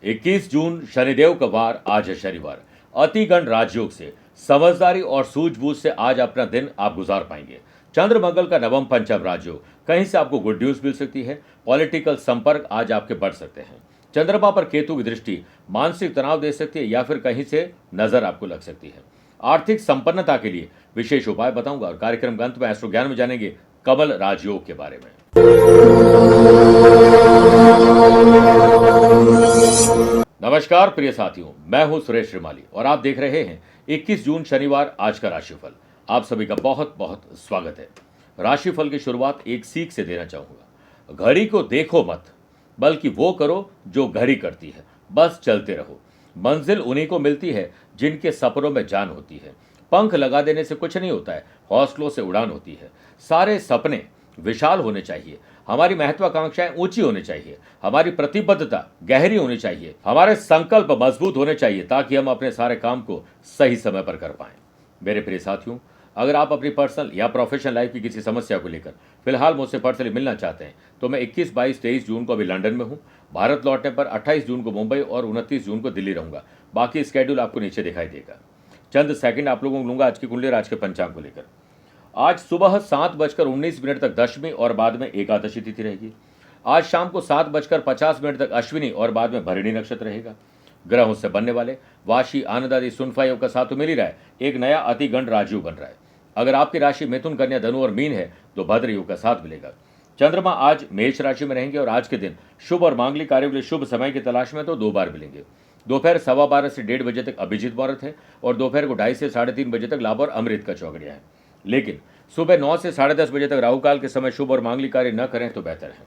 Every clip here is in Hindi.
21 जून शनिदेव का वार, आज है शनिवार। अतिगण राजयोग से, समझदारी और सूझबूझ से आज अपना दिन आप गुजार पाएंगे। चंद्र मंगल का नवम पंचम राजयोग, कहीं से आपको गुड न्यूज मिल सकती है। पॉलिटिकल संपर्क आज आपके बढ़ सकते हैं। चंद्रमा पर केतु की दृष्टि मानसिक तनाव दे सकती है या फिर कहीं से नजर आपको लग सकती है। आर्थिक संपन्नता के लिए विशेष उपाय बताऊंगा और कार्यक्रम के अंत में एस्ट्रो ज्ञान में जानेंगे कमल राजयोग के बारे में। नमस्कार प्रिय साथियों, मैं हूं सुरेश श्रीमाली और आप देख रहे हैं 21 जून शनिवार आज का राशिफल। आप सभी का बहुत बहुत स्वागत है। राशिफल की शुरुआत एक सीख से देना चाहूंगा। घड़ी को देखो मत, बल्कि वो करो जो घड़ी करती है। बस चलते रहो। मंजिल उन्हीं को मिलती है जिनके सपनों में जान होती है। पंख लगा देने से कुछ नहीं होता है, हौसलों से उड़ान होती है। सारे सपने विशाल होने चाहिए, हमारी महत्वाकांक्षाएं ऊंची होनी चाहिए, हमारी प्रतिबद्धता गहरी होनी चाहिए, हमारे संकल्प मजबूत होने चाहिए ताकि हम अपने सारे काम को सही समय पर कर पाएं। मेरे प्रिय साथियों, अगर आप अपनी पर्सनल या प्रोफेशनल लाइफ की किसी समस्या को लेकर फिलहाल मुझसे पर्सनली मिलना चाहते हैं तो मैं 21, 22, 23 जून को अभी लंदन में हूं। भारत लौटने पर 28 जून को मुंबई और 29 जून को दिल्ली रहूंगा। बाकी स्केड्यूल आपको नीचे दिखाई देगा। चंद सेकंड आप लोगों को लूंगा आज की कुंडली और आज के पंचांग को लेकर। आज सुबह 7:19 तक दशमी और बाद में एकादशी तिथि रहेगी। आज शाम को 7:50 तक अश्विनी और बाद में भरणी नक्षत्र रहेगा। ग्रहों से बनने वाले वाशी, आनंद आदि, सुनफा योग का साथ तो मिल ही रहा है। एक नया अतिगण राजयोग बन रहा है। अगर आपकी राशि मिथुन, कन्या, धनु और मीन है तो भद्र योग का साथ मिलेगा। चंद्रमा आज मेष राशि में रहेंगे और आज के दिन शुभ और मांगलिक कार्यों के लिए शुभ समय की तलाश में तो 2 बार मिलेंगे। दोपहर 12:15 से 1:30 बजे तक अभिजीत मुहूर्त है और दोपहर को 2:30 से 3:30 बजे तक लाभ और अमृत का चौगड़िया है। लेकिन सुबह 9 से 10:30 बजे तक राहु काल के समय शुभ और मांगलिक कार्य न करें तो बेहतर है।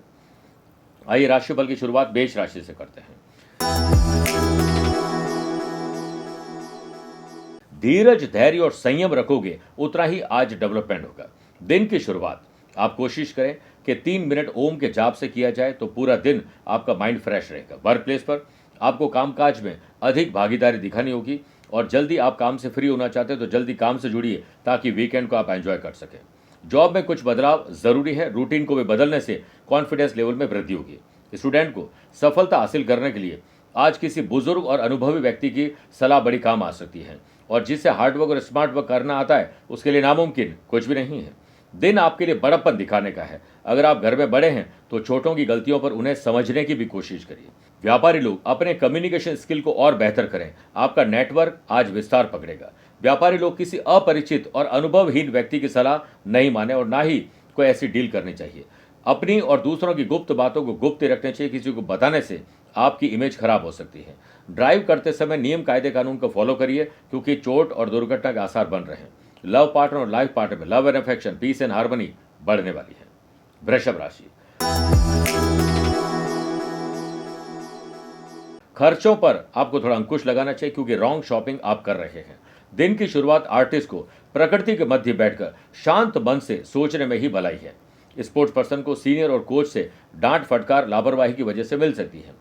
आइए राशिफल की शुरुआत मेष राशि से करते हैं। धीरज, धैर्य और संयम रखोगे उतना ही आज डेवलपमेंट होगा। दिन की शुरुआत आप कोशिश करें कि 3 मिनट ओम के जाप से किया जाए तो पूरा दिन आपका माइंड फ्रेश रहेगा। वर्क प्लेस पर आपको कामकाज में अधिक भागीदारी दिखानी होगी और जल्दी आप काम से फ्री होना चाहते हैं तो जल्दी काम से जुड़िए ताकि वीकेंड को आप एंजॉय कर सकें। जॉब में कुछ बदलाव जरूरी है। रूटीन को भी बदलने से कॉन्फिडेंस लेवल में वृद्धि होगी। स्टूडेंट को सफलता हासिल करने के लिए आज किसी बुजुर्ग और अनुभवी व्यक्ति की सलाह बड़ी काम आ सकती है और जिससे हार्डवर्क और स्मार्ट वर्क करना आता है उसके लिए नामुमकिन कुछ भी नहीं है। दिन आपके लिए बड़प्पन दिखाने का है। अगर आप घर में बड़े हैं तो छोटों की गलतियों पर उन्हें समझने की भी कोशिश करिए। व्यापारी लोग अपने कम्युनिकेशन स्किल को और बेहतर करें। आपका नेटवर्क आज विस्तार पकड़ेगा। व्यापारी लोग किसी अपरिचित और अनुभवहीन व्यक्ति की सलाह नहीं माने और ना ही कोई ऐसी डील करनी चाहिए। अपनी और दूसरों की गुप्त बातों को गुप्त ही रखने चाहिए। किसी को बताने से आपकी इमेज खराब हो सकती है। ड्राइव करते समय नियम, कायदे, कानून को फॉलो करिए क्योंकि चोट और दुर्घटना के आसार बन रहे हैं। लव पार्टनर और लाइफ पार्टनर में love and affection, peace and harmony बढ़ने वाली है। वृषभ राशि, खर्चों पर आपको थोड़ा अंकुश लगाना चाहिए क्योंकि रॉन्ग शॉपिंग आप कर रहे हैं। दिन की शुरुआत आर्टिस्ट को प्रकृति के मध्य बैठकर शांत मन से सोचने में ही भलाई है। स्पोर्ट्स पर्सन को सीनियर और कोच से डांट फटकार लापरवाही की वजह से मिल सकती है।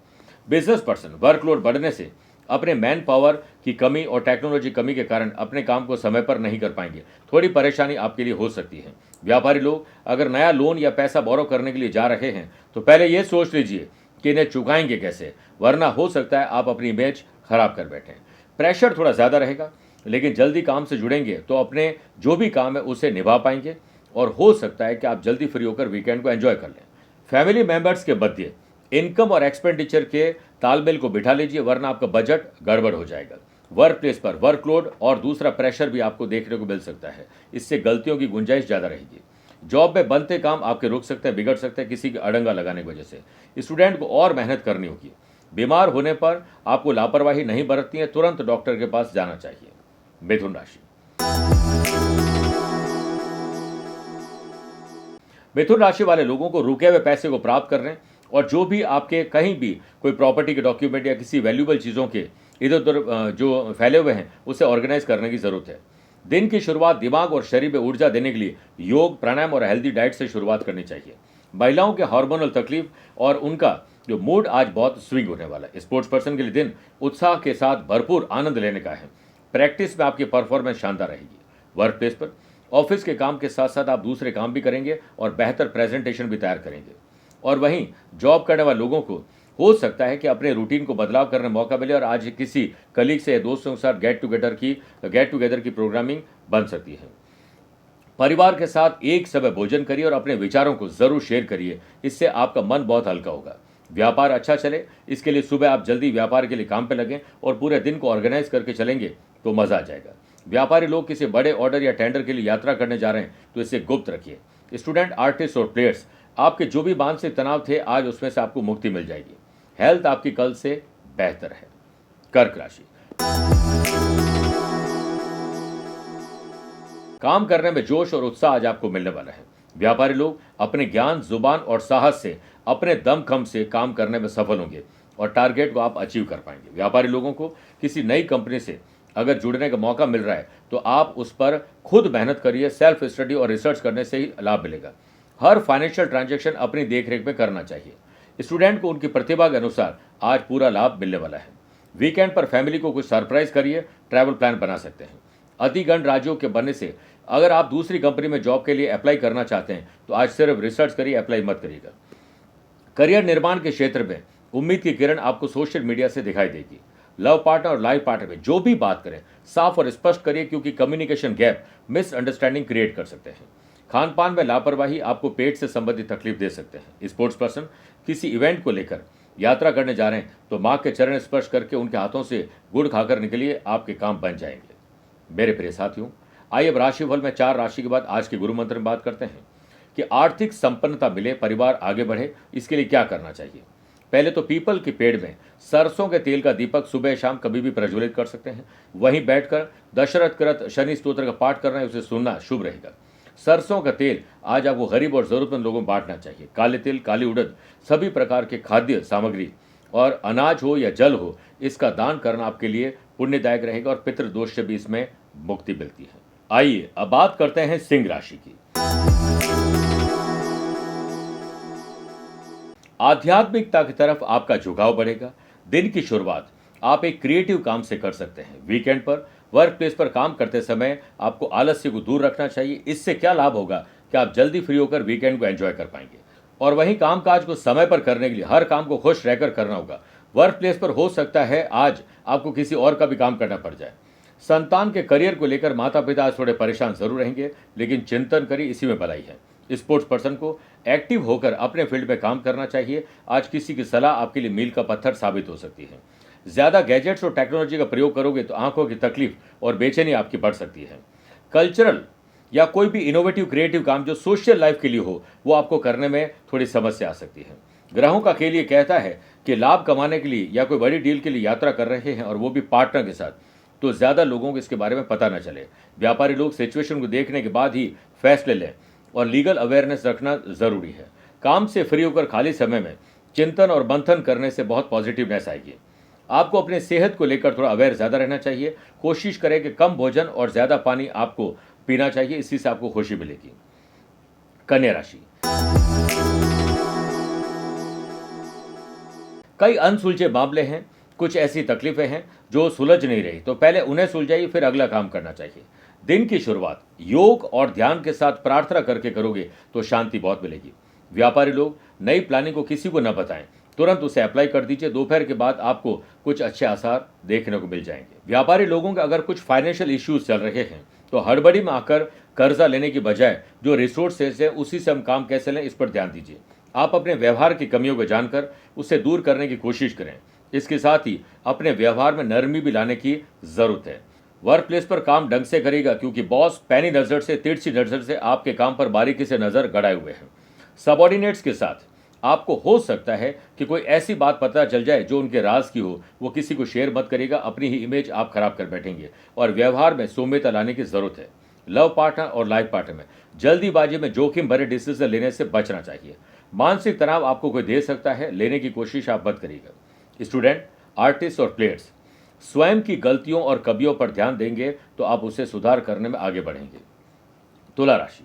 बिजनेस पर्सन वर्कलोड बढ़ने से अपने मैन पावर की कमी और टेक्नोलॉजी कमी के कारण अपने काम को समय पर नहीं कर पाएंगे। थोड़ी परेशानी आपके लिए हो सकती है। व्यापारी लोग अगर नया लोन या पैसा बोरो करने के लिए जा रहे हैं तो पहले यह सोच लीजिए कि इन्हें चुकाएंगे कैसे, वरना हो सकता है आप अपनी इमेज खराब कर बैठें। प्रेशर थोड़ा ज़्यादा रहेगा लेकिन जल्दी काम से जुड़ेंगे तो अपने जो भी काम है उसे निभा पाएंगे और हो सकता है कि आप जल्दी फ्री होकर वीकेंड को एंजॉय कर लें। फैमिली मेंबर्स के मध्य इनकम और एक्सपेंडिचर के तालमेल को बिठा लीजिए वरना आपका बजट गड़बड़ हो जाएगा। वर्क प्लेस पर वर्कलोड और दूसरा प्रेशर भी आपको देखने को मिल सकता है। इससे गलतियों की गुंजाइश ज़्यादा रहेगी। जॉब में बनते काम आपके रुक सकते हैं, बिगड़ सकते हैं किसी की अड़ंगा लगाने की वजह से। स्टूडेंट को और मेहनत करनी होगी। बीमार होने पर आपको लापरवाही नहीं बरतनी है, तुरंत डॉक्टर के पास जाना चाहिए। मिथुन राशि, मिथुन राशि वाले लोगों को रुके हुए पैसे को प्राप्त करने और जो भी आपके कहीं भी कोई प्रॉपर्टी के डॉक्यूमेंट या किसी वैल्यूएबल चीज़ों के इधर उधर जो फैले हुए हैं उसे ऑर्गेनाइज करने की ज़रूरत है। दिन की शुरुआत दिमाग और शरीर में ऊर्जा देने के लिए योग, प्राणायाम और हेल्दी डाइट से शुरुआत करनी चाहिए। महिलाओं के हार्मोनल तकलीफ और उनका जो मूड आज बहुत स्विंग होने वाला है। स्पोर्ट्स पर्सन के लिए दिन उत्साह के साथ भरपूर आनंद लेने का है। प्रैक्टिस में आपकी परफॉर्मेंस शानदार रहेगी। वर्क प्लेस पर ऑफिस के काम के साथ साथ आप दूसरे काम भी करेंगे और बेहतर प्रेजेंटेशन भी तैयार करेंगे। और वहीं जॉब करने वाले लोगों को हो सकता है कि अपने रूटीन को बदलाव करने का मौका मिले और आज किसी कलीग से या दोस्तों के साथ गेट टुगेदर की प्रोग्रामिंग बन सकती है। परिवार के साथ एक समय भोजन करिए और अपने विचारों को जरूर शेयर करिए, इससे आपका मन बहुत हल्का होगा। व्यापार अच्छा चले, इसके लिए सुबह आप जल्दी व्यापार के लिए काम पे लगें और पूरे दिन को ऑर्गेनाइज करके चलेंगे तो मजा आ जाएगा। व्यापारी लोग किसी बड़े ऑर्डर या टेंडर के लिए यात्रा करने जा रहे हैं तो इसे गुप्त रखिए। स्टूडेंट, आर्टिस्ट और प्लेयर्स, आपके जो भी मानसिक तनाव थे आज उसमें से आपको मुक्ति मिल जाएगी। हेल्थ आपकी कल से बेहतर है। कर्क राशि, काम करने में जोश और उत्साह आज आपको मिलने वाला है। व्यापारी लोग अपने ज्ञान, जुबान और साहस से अपने दमखम से काम करने में सफल होंगे और टारगेट को आप अचीव कर पाएंगे। व्यापारी लोगों को किसी नई कंपनी से अगर जुड़ने का मौका मिल रहा है तो आप उस पर खुद मेहनत करिए। सेल्फ स्टडी और रिसर्च करने से ही लाभ मिलेगा। हर फाइनेंशियल ट्रांजैक्शन अपनी देखरेख में करना चाहिए। स्टूडेंट को उनकी प्रतिभा के अनुसार आज पूरा लाभ मिलने वाला है। वीकेंड पर फैमिली को कुछ सरप्राइज करिए। ट्रैवल प्लान बना सकते हैं। अतिगण राज्यों के बनने से अगर आप दूसरी कंपनी में जॉब के लिए अप्लाई करना चाहते हैं तो आज सिर्फ रिसर्च करिए, अप्लाई मत करिएगा। करियर निर्माण के क्षेत्र में उम्मीद की किरण आपको सोशल मीडिया से दिखाई देगी। लव पार्टनर और लाइफ पार्टनर में जो भी बात करें साफ और स्पष्ट करिए, क्योंकि कम्युनिकेशन गैप मिसअंडरस्टैंडिंग क्रिएट कर सकते हैं। खान पान में लापरवाही आपको पेट से संबंधित तकलीफ दे सकते हैं। स्पोर्ट्स पर्सन किसी इवेंट को लेकर यात्रा करने जा रहे हैं तो मां के चरण स्पर्श करके उनके हाथों से गुड़ खाकर निकलिए, आपके काम बन जाएंगे। मेरे प्रिय साथियों, आइए अब राशिफल में 4 राशि के बाद आज के गुरु मंत्र में बात करते हैं कि आर्थिक संपन्नता मिले, परिवार आगे बढ़े, इसके लिए क्या करना चाहिए। पहले तो पीपल के पेड़ में सरसों के तेल का दीपक सुबह शाम कभी भी प्रज्वलित कर सकते हैं। वहीं बैठकर दशरथ कृत शनि स्तोत्र का पाठ करना है, उसे सुनना शुभ रहेगा। सरसों का तेल आज आपको गरीब और जरूरतमंद लोगों में बांटना चाहिए। काले तिल, काली उड़द, सभी प्रकार के खाद्य सामग्री और अनाज हो या जल हो, इसका दान करना आपके लिए पुण्यदायक रहेगा और पितृदोष से भी इसमें मुक्ति मिलती है। आइए अब बात करते हैं सिंह राशि की। आध्यात्मिकता की तरफ आपका झुकाव बढ़ेगा। दिन की शुरुआत आप एक क्रिएटिव काम से कर सकते हैं। वीकेंड पर वर्क प्लेस पर काम करते समय आपको आलस्य को दूर रखना चाहिए। इससे क्या लाभ होगा कि आप जल्दी फ्री होकर वीकेंड को एंजॉय कर पाएंगे। और वहीं कामकाज को समय पर करने के लिए हर काम को खुश रहकर करना होगा। वर्क प्लेस पर हो सकता है आज आपको किसी और का भी काम करना पड़ जाए। संतान के करियर को लेकर माता पिता आज थोड़े परेशान जरूर रहेंगे, लेकिन चिंतन करिए, इसी में भलाई है। स्पोर्ट्स पर्सन को एक्टिव होकर अपने फील्ड में काम करना चाहिए। आज किसी की सलाह आपके लिए मील का पत्थर साबित हो सकती है। ज्यादा गैजेट्स और टेक्नोलॉजी का प्रयोग करोगे तो आंखों की तकलीफ और बेचैनी आपकी बढ़ सकती है। कल्चरल या कोई भी इनोवेटिव क्रिएटिव काम जो सोशल लाइफ के लिए हो, वो आपको करने में थोड़ी समस्या आ सकती है। ग्रहों का खेल ये कहता है कि लाभ कमाने के लिए या कोई बड़ी डील के लिए यात्रा कर रहे हैं और वो भी पार्टनर के साथ, तो ज्यादा लोगों को इसके बारे में पता न चले। व्यापारी लोग सिचुएशन को देखने के बाद ही फैसले लें और लीगल अवेयरनेस रखना जरूरी है। काम से फ्री होकर खाली समय में चिंतन और मंथन करने से बहुत पॉजिटिवनेस आएगी। आपको अपने सेहत को लेकर थोड़ा अवेयर ज्यादा रहना चाहिए। कोशिश करें कि कम भोजन और ज्यादा पानी आपको पीना चाहिए, इसी से आपको खुशी मिलेगी। कन्या राशि, कई अनसुलझे मामले हैं, कुछ ऐसी तकलीफें हैं जो सुलझ नहीं रही, तो पहले उन्हें सुलझाइए, फिर अगला काम करना चाहिए। दिन की शुरुआत योग और ध्यान के साथ प्रार्थना करके करोगे तो शांति बहुत मिलेगी। व्यापारी लोग नई प्लानिंग को किसी को न बताएं, तुरंत उसे अप्लाई कर दीजिए। दोपहर के बाद आपको कुछ अच्छे आसार देखने को मिल जाएंगे। व्यापारी लोगों के अगर कुछ फाइनेंशियल इश्यूज चल रहे हैं तो हड़बड़ी में आकर कर्जा लेने की बजाय जो रिसोर्सेज है उसी से हम काम कैसे लें, इस पर ध्यान दीजिए। आप अपने व्यवहार की कमियों को जानकर उसे दूर करने की कोशिश करें। इसके साथ ही अपने व्यवहार में नरमी भी लाने की जरूरत है। वर्क प्लेस पर काम ढंग से करेगा, क्योंकि बॉस पैनी नजर से, तिरछी नजर से आपके काम पर बारीकी से नजर गड़ाए हुए हैं। सबॉर्डिनेट्स के साथ आपको हो सकता है कि कोई ऐसी बात पता चल जाए जो उनके राज की हो, वो किसी को शेयर मत करेगा, अपनी ही इमेज आप खराब कर बैठेंगे और व्यवहार में सौम्यता लाने की जरूरत है। लव पार्टनर और लाइफ पार्टनर में जल्दीबाजी में जोखिम भरे डिसीजन लेने से बचना चाहिए। मानसिक तनाव आपको कोई दे सकता है, लेने की कोशिश आप मत करिएगा। स्टूडेंट, आर्टिस्ट और प्लेयर्स स्वयं की गलतियों और कमियों पर ध्यान देंगे तो आप उसे सुधार करने में आगे बढ़ेंगे। तुला राशि,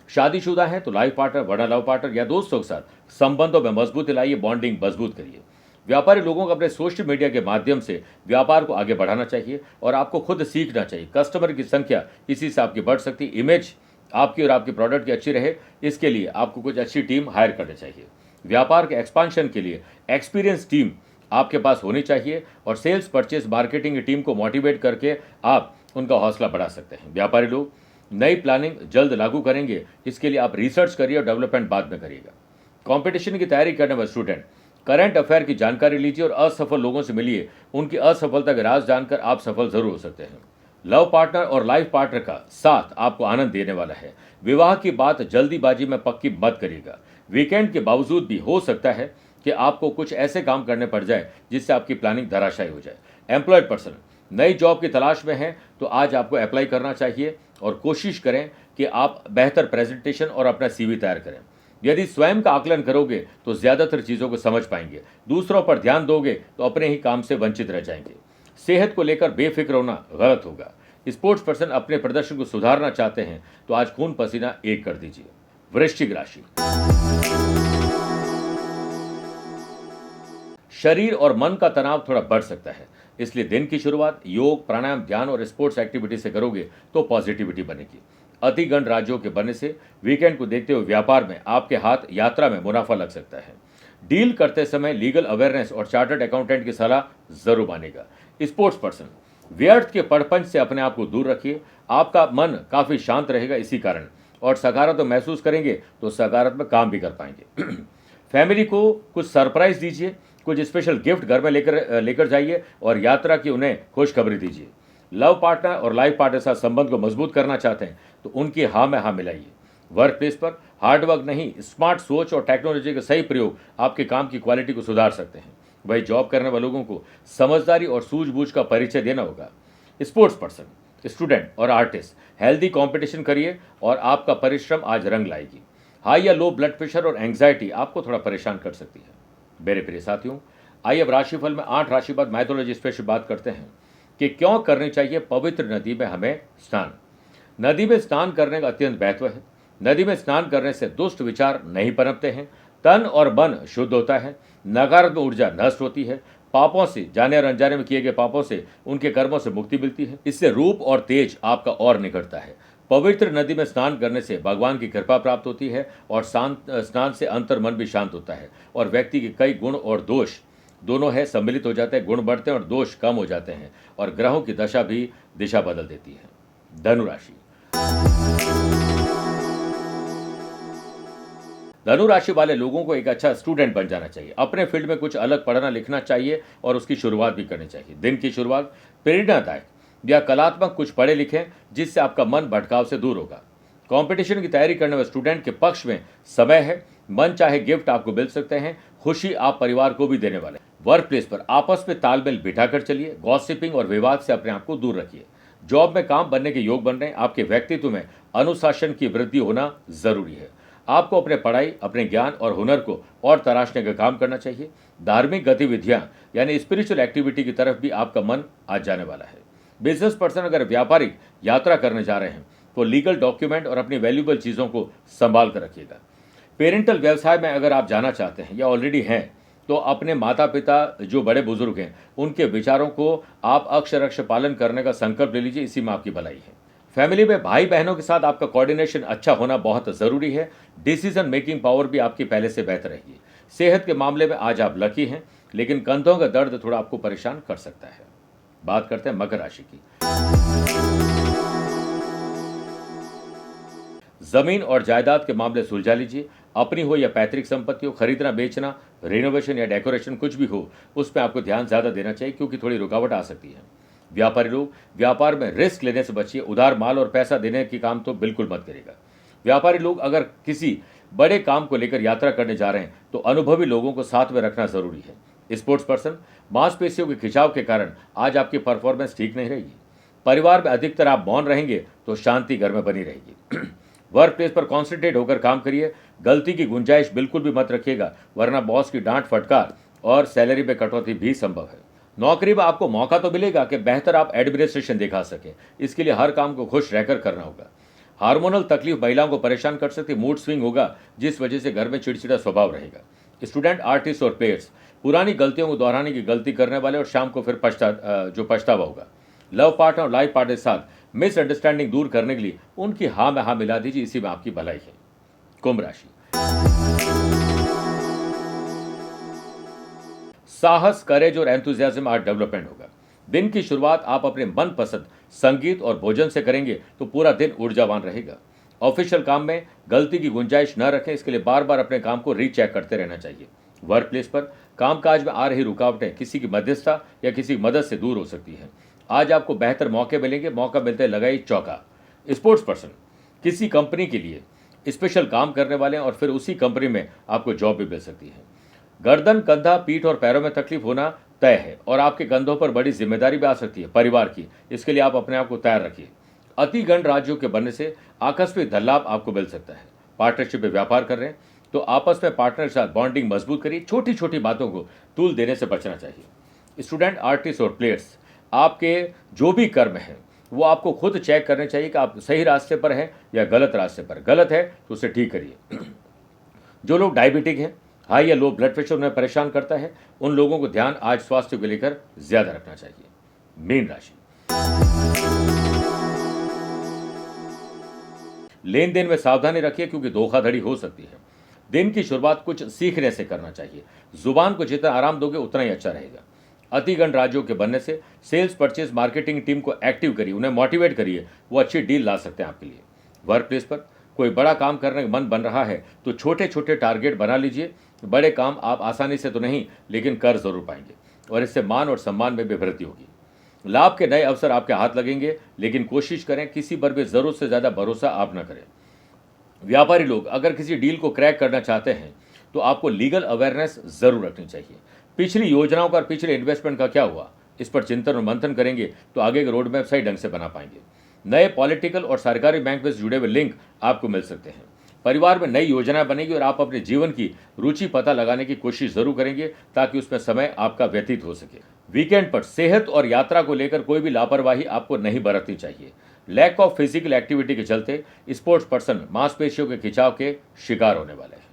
शादीशुदा है तो लाइफ पार्टनर, बड़ा लव पार्टनर या दोस्तों के साथ संबंधों में मजबूती लाइए, बॉन्डिंग मजबूत करिए। व्यापारी लोगों को अपने सोशल मीडिया के माध्यम से व्यापार को आगे बढ़ाना चाहिए और आपको खुद सीखना चाहिए। कस्टमर की संख्या इसी से आपकी बढ़ सकती, इमेज आपकी और आपके प्रोडक्ट की अच्छी रहे, इसके लिए आपको कुछ अच्छी टीम हायर करनी चाहिए। व्यापार के एक्सपांशन के लिए एक्सपीरियंस टीम आपके पास होनी चाहिए और सेल्स, परचेस, मार्केटिंग की टीम को मोटिवेट करके आप उनका हौसला बढ़ा सकते हैं। व्यापारी लोग नई प्लानिंग जल्द लागू करेंगे, इसके लिए आप रिसर्च करिए और डेवलपमेंट बाद में करिएगा। कंपटीशन की तैयारी करने वाले स्टूडेंट करंट अफेयर की जानकारी लीजिए और असफल लोगों से मिलिए, उनकी असफलता के राज जानकर आप सफल जरूर हो सकते हैं। लव पार्टनर और लाइफ पार्टनर का साथ आपको आनंद देने वाला है। विवाह की बात जल्दीबाजी में पक्की मत करिएगा। वीकेंड के बावजूद भी हो सकता है कि आपको कुछ ऐसे काम करने पड़ जाए जिससे आपकी प्लानिंग धराशायी हो जाए। एम्प्लॉयड पर्सन नई जॉब की तलाश में हैं तो आज आपको अप्लाई करना चाहिए और कोशिश करें कि आप बेहतर प्रेजेंटेशन और अपना सीवी तैयार करें। यदि स्वयं का आकलन करोगे तो ज़्यादातर चीज़ों को समझ पाएंगे। दूसरों पर ध्यान दोगे तो अपने ही काम से वंचित रह जाएंगे। सेहत को लेकर बेफिक्र होना गलत होगा। स्पोर्ट्स पर्सन अपने प्रदर्शन को सुधारना चाहते हैं तो आज खून पसीना एक कर दीजिए। वृश्चिक राशि, शरीर और मन का तनाव थोड़ा बढ़ सकता है, इसलिए दिन की शुरुआत योग, प्राणायाम, ध्यान और स्पोर्ट्स एक्टिविटी से करोगे तो पॉजिटिविटी बनेगी। अतिगण राज्यों के बनने से वीकेंड को देखते हुए व्यापार में आपके हाथ यात्रा में मुनाफा लग सकता है। डील करते समय लीगल अवेयरनेस और चार्टर्ड अकाउंटेंट की सलाह जरूर मानेगा। स्पोर्ट्स पर्सन व्यर्थ के पड़पंच से अपने आप को दूर रखिए। आपका मन काफी शांत रहेगा इसी कारण, और सकारात्मक महसूस करेंगे तो सकारात्मक काम भी कर पाएंगे। फैमिली को कुछ सरप्राइज दीजिए, कुछ स्पेशल गिफ्ट घर में लेकर जाइए और यात्रा की उन्हें खुशखबरी दीजिए। लव पार्टनर और लाइफ पार्टनर के साथ संबंध को मजबूत करना चाहते हैं तो उनकी हाँ में हाँ मिलाइए। वर्क प्लेस पर हार्डवर्क नहीं, स्मार्ट सोच और टेक्नोलॉजी का सही प्रयोग आपके काम की क्वालिटी को सुधार सकते हैं। वही जॉब करने वाले लोगों को समझदारी और सूझबूझ का परिचय देना होगा। स्पोर्ट्स पर्सन, स्टूडेंट और आर्टिस्ट हेल्दी कंपटीशन करिए और आपका परिश्रम आज रंग लाएगी। हाई या लो ब्लड प्रेशर और एंग्जाइटी आपको थोड़ा परेशान कर सकती है। मेरे प्रिय साथियों, आइए अब राशिफल में 8 राशि बाद मैथोलॉजी स्पेशल बात करते हैं कि क्यों करनी चाहिए पवित्र नदी में हमें स्नान। नदी में स्नान करने का अत्यंत महत्व है। नदी में स्नान करने से दुष्ट विचार नहीं पनपते हैं, तन और मन शुद्ध होता है, नकारात्मक ऊर्जा नष्ट होती है, पापों से, जाने और अनजाने में किए गए पापों से, उनके कर्मों से मुक्ति मिलती है। इससे रूप और तेज आपका और निखरता है। पवित्र नदी में स्नान करने से भगवान की कृपा प्राप्त होती है और स्नान से अंतर मन भी शांत होता है और व्यक्ति के कई गुण और दोष दोनों है सम्मिलित हो जाते हैं। गुण बढ़ते हैं और दोष कम हो जाते हैं और ग्रहों की दशा भी दिशा बदल देती है। धनुराशि, धनु राशि वाले लोगों को एक अच्छा स्टूडेंट बन जाना चाहिए। अपने फील्ड में कुछ अलग पढ़ना लिखना चाहिए और उसकी शुरुआत भी करनी चाहिए। दिन की शुरुआत प्रेरणादायक या कलात्मक कुछ पढ़े लिखें जिससे आपका मन भटकाव से दूर होगा। कंपटीशन की तैयारी करने वाले स्टूडेंट के पक्ष में समय है। मन चाहे गिफ्ट आपको मिल सकते हैं। खुशी आप परिवार को भी देने वाले हैं। वर्क प्लेस पर आपस में तालमेल बिठाकर चलिए। गॉसिपिंग और विवाद से अपने आप को दूर रखिए। जॉब में काम बनने के योग बन रहे हैं। आपके व्यक्तित्व में अनुशासन की वृद्धि होना जरूरी है। आपको अपने पढ़ाई, अपने ज्ञान और हुनर को और तराशने का काम करना चाहिए। धार्मिक गतिविधियां यानी स्पिरिचुअल एक्टिविटी की तरफ भी आपका मन आज जाने वाला है। बिजनेस पर्सन अगर व्यापारिक यात्रा करने जा रहे हैं तो लीगल डॉक्यूमेंट और अपनी वैल्यूएबल चीज़ों को संभाल कर रखिएगा। पेरेंटल व्यवसाय में अगर आप जाना चाहते हैं या ऑलरेडी हैं तो अपने माता पिता जो बड़े बुजुर्ग हैं उनके विचारों को आप अक्षरक्ष पालन करने का संकल्प ले लीजिए। इसी में आपकी भलाई है। फैमिली में भाई बहनों के साथ आपका कोऑर्डिनेशन अच्छा होना बहुत ज़रूरी है। डिसीजन मेकिंग पावर भी आपकी पहले से बेहतर रहेगी। सेहत के मामले में आज आप लकी हैं, लेकिन कंधों का दर्द थोड़ा आपको परेशान कर सकता है। बात करते हैं मकर राशि की। जमीन और जायदाद के मामले सुलझा लीजिए। अपनी हो या पैतृक संपत्ति हो, खरीदना बेचना, रिनोवेशन या डेकोरेशन कुछ भी हो, उस पर आपको ध्यान ज़्यादा देना चाहिए क्योंकि थोड़ी रुकावट आ सकती है। व्यापारी लोग व्यापार में रिस्क लेने से बचिए। उधार माल और पैसा देने की काम तो बिल्कुल मत करेगा। व्यापारी लोग अगर किसी बड़े काम को लेकर यात्रा करने जा रहे हैं तो अनुभवी लोगों को साथ में रखना जरूरी है। स्पोर्ट्स पर्सन, मांसपेशियों के खिंचाव के कारण आज आपकी परफॉर्मेंस ठीक नहीं रहेगी। परिवार में अधिकतर आप मौन रहेंगे तो शांति घर में बनी रहेगी। वर्क प्लेस पर कॉन्सेंट्रेट होकर काम करिए। गलती की गुंजाइश बिल्कुल भी मत रखिएगा, वरना बॉस की डांट फटकार और सैलरी में कटौती भी संभव है। नौकरी में आपको मौका तो मिलेगा कि बेहतर आप एडमिनिस्ट्रेशन दिखा सके। इसके लिए हर काम को खुश रहकर करना होगा। हार्मोनल तकलीफ महिलाओं को परेशान कर सकती है। मूड स्विंग होगा जिस वजह से घर में चिड़चिड़ा स्वभाव रहेगा। स्टूडेंट, आर्टिस्ट और प्लेयर्स पुरानी गलतियों को दोहराने की गलती करने वाले और शाम को फिर पछतावा होगा। लव पार्टनर और लाइफ पार्टनर के साथ मिसअंडरस्टैंडिंग दूर करने के लिए उनकी हाँ में हाँ मिला दीजिए, इसी में आपकी भलाई है। कुंभ राशि, साहस, करेज और एंथुजियाज्म आज डेवलपमेंट होगा। दिन की शुरुआत आप अपने मनपसंद संगीत और भोजन से करेंगे तो पूरा दिन ऊर्जावान रहेगा। ऑफिशियल काम में गलती की गुंजाइश न रखें, इसके लिए बार बार अपने काम को रीचेक करते रहना चाहिए। वर्क प्लेस पर कामकाज में आ रही रुकावटें किसी की मध्यस्थता या किसी की मदद से दूर हो सकती हैं। आज आपको बेहतर मौके मिलेंगे, मौका मिलते लगाइए चौका। स्पोर्ट्स पर्सन, किसी कंपनी के लिए स्पेशल काम करने वाले हैं और फिर उसी कंपनी में आपको जॉब भी मिल सकती है। गर्दन, कंधा, पीठ और पैरों में तकलीफ होना तय है और आपके कंधों पर बड़ी जिम्मेदारी भी आ सकती है परिवार की, इसके लिए आप अपने आप को तैयार रखिए। अति गण राज्यों के बनने से आकस्मिक धन लाभ आपको मिल सकता है। पार्टनरशिप में व्यापार कर रहे हैं तो आपस में पार्टनर के साथ बॉन्डिंग मजबूत करिए। छोटी छोटी बातों को तूल देने से बचना चाहिए। स्टूडेंट, आर्टिस्ट और प्लेयर्स, आपके जो भी कर्म हैं वो आपको खुद चेक करने चाहिए कि आप सही रास्ते पर हैं या गलत रास्ते पर। गलत है तो उसे ठीक करिए। जो लोग डायबिटिक हैं, हाई या लो ब्लड प्रेशर उन्हें परेशान करता है, उन लोगों को ध्यान आज स्वास्थ्य को लेकर ज्यादा रखना चाहिए। मीन राशि, लेन देन में सावधानी रखिए क्योंकि धोखाधड़ी हो सकती है। दिन की शुरुआत कुछ सीखने से करना चाहिए। जुबान को जितना आराम दोगे उतना ही अच्छा रहेगा। अतिगण राज्यों के बनने से सेल्स, परचेज, मार्केटिंग टीम को एक्टिव करिए, उन्हें मोटिवेट करिए, वो अच्छी डील ला सकते हैं आपके लिए। वर्क प्लेस पर कोई बड़ा काम करने का मन बन रहा है तो छोटे छोटे टारगेट बना लीजिए। बड़े काम आप आसानी से तो नहीं लेकिन कर जरूर पाएंगे और इससे मान और सम्मान में भी वृद्धि होगी। लाभ के नए अवसर आपके हाथ लगेंगे, लेकिन कोशिश करें किसी पर भी जरूरत से ज्यादा भरोसा आप न करें। व्यापारी लोग अगर किसी डील को क्रैक करना चाहते हैं तो आपको लीगल अवेयरनेस जरूर रखनी चाहिए। पिछली योजनाओं का और पिछले इन्वेस्टमेंट का क्या हुआ, इस पर चिंतन और मंथन करेंगे तो आगे के रोड मैप सही ढंग से बना पाएंगे। नए पॉलिटिकल और सरकारी बैंक में जुड़े हुए लिंक आपको मिल सकते हैं। परिवार में नई योजनाएं बनेगी और आप अपने जीवन की रुचि पता लगाने की कोशिश जरूर करेंगे ताकि उसमें समय आपका व्यतीत हो सके। वीकेंड पर सेहत और यात्रा को लेकर कोई भी लापरवाही आपको नहीं बरतनी चाहिए। लैक ऑफ फिजिकल एक्टिविटी के चलते स्पोर्ट्स पर्सन मांसपेशियों के खिंचाव के शिकार होने वाले हैं।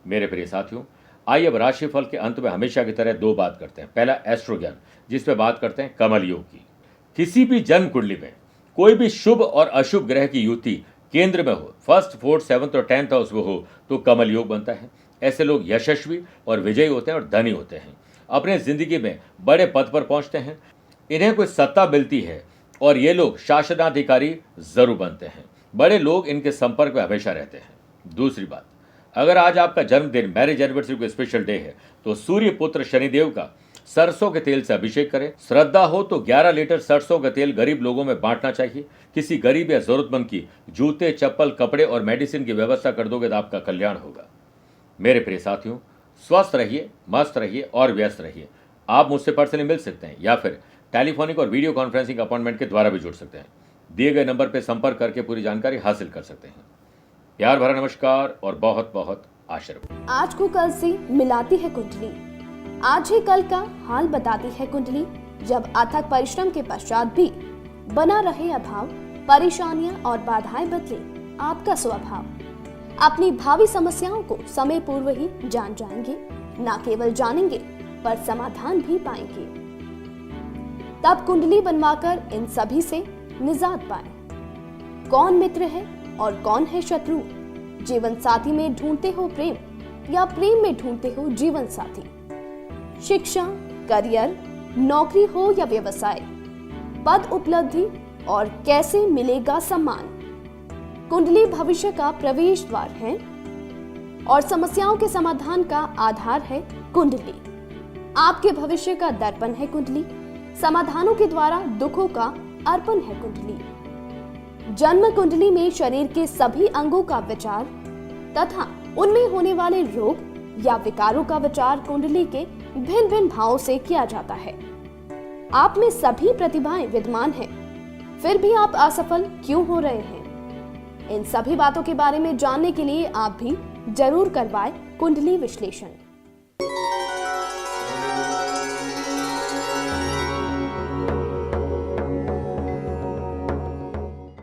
मेरे प्रिय साथियों, आइए अब राशिफल के अंत में हमेशा की तरह दो बात करते हैं। पहला एस्ट्रो ज्ञान, जिसमें बात करते हैं कमल योग की। किसी भी जन्म कुंडली में कोई भी शुभ और अशुभ ग्रह की युति केंद्र में हो, 1st, 4th, 7th और 10th हाउस में हो तो कमल योग बनता है। ऐसे लोग यशस्वी और विजयी होते हैं और धनी होते हैं, अपने जिंदगी में बड़े पद पर पहुंचते हैं, इन्हें कोई सत्ता मिलती है और ये लोग शासनाधिकारी जरूर बनते हैं। बड़े लोग इनके संपर्क में हमेशा रहते हैं। दूसरी बात, अगर आज आपका जन्मदिन, मैरिज एनिवर्सरी को स्पेशल डे है तो सूर्य पुत्र शनिदेव का सरसों के तेल से अभिषेक करें। श्रद्धा हो तो 11 लीटर सरसों का तेल गरीब लोगों में बांटना चाहिए। किसी गरीब या जरूरतमंद की जूते, चप्पल, कपड़े और मेडिसिन की व्यवस्था कर दोगे तो आपका कल्याण होगा। मेरे प्रिय साथियों, स्वस्थ रहिए, मस्त रहिए और व्यस्त रहिए। आप मुझसे पर्सनली मिल सकते हैं या फिर टेलीफोनिक और वीडियो कॉन्फ्रेंसिंग अपॉइंटमेंट के द्वारा भी जुड़ सकते हैं। दिए गए नंबर पर संपर्क करके पूरी जानकारी हासिल कर सकते हैं। प्यार भरा नमस्कार और बहुत बहुत आशीर्वाद। आज को कल से मिलाती है कुंडली, आज ही कल का हाल बताती है कुंडली। जब अथक परिश्रम के पश्चात भी बना रहे अभाव, परेशानियां और बाधाएं बदले आपका स्वभाव, अपनी भावी समस्याओं को समय पूर्व ही जान जाएंगे। न केवल जानेंगे पर समाधान भी पाएंगे। तब कुंडली बनवाकर इन सभी से निजात पाए। कौन मित्र है और कौन है शत्रु, जीवन साथी में ढूंढते हो प्रेम या प्रेम में ढूंढते हो जीवन साथी, शिक्षा, करियर, नौकरी हो या व्यवसाय, पद उपलब्धि और कैसे मिलेगा सम्मान। कुंडली भविष्य का प्रवेश द्वार है और समस्याओं के समाधान का आधार है कुंडली। आपके भविष्य का दर्पण है कुंडली, समाधानों के द्वारा दुखों का अर्पण है कुंडली। जन्म कुंडली में शरीर के सभी अंगों का विचार तथा उनमें होने वाले रोग या विकारों का विचार कुंडली के भिन्न भिन्न भावों से किया जाता है। आप में सभी प्रतिभाएं विद्यमान हैं, फिर भी आप असफल क्यों हो रहे हैं? इन सभी बातों के बारे में जानने के लिए आप भी जरूर करवाएं कुंडली विश्लेषण।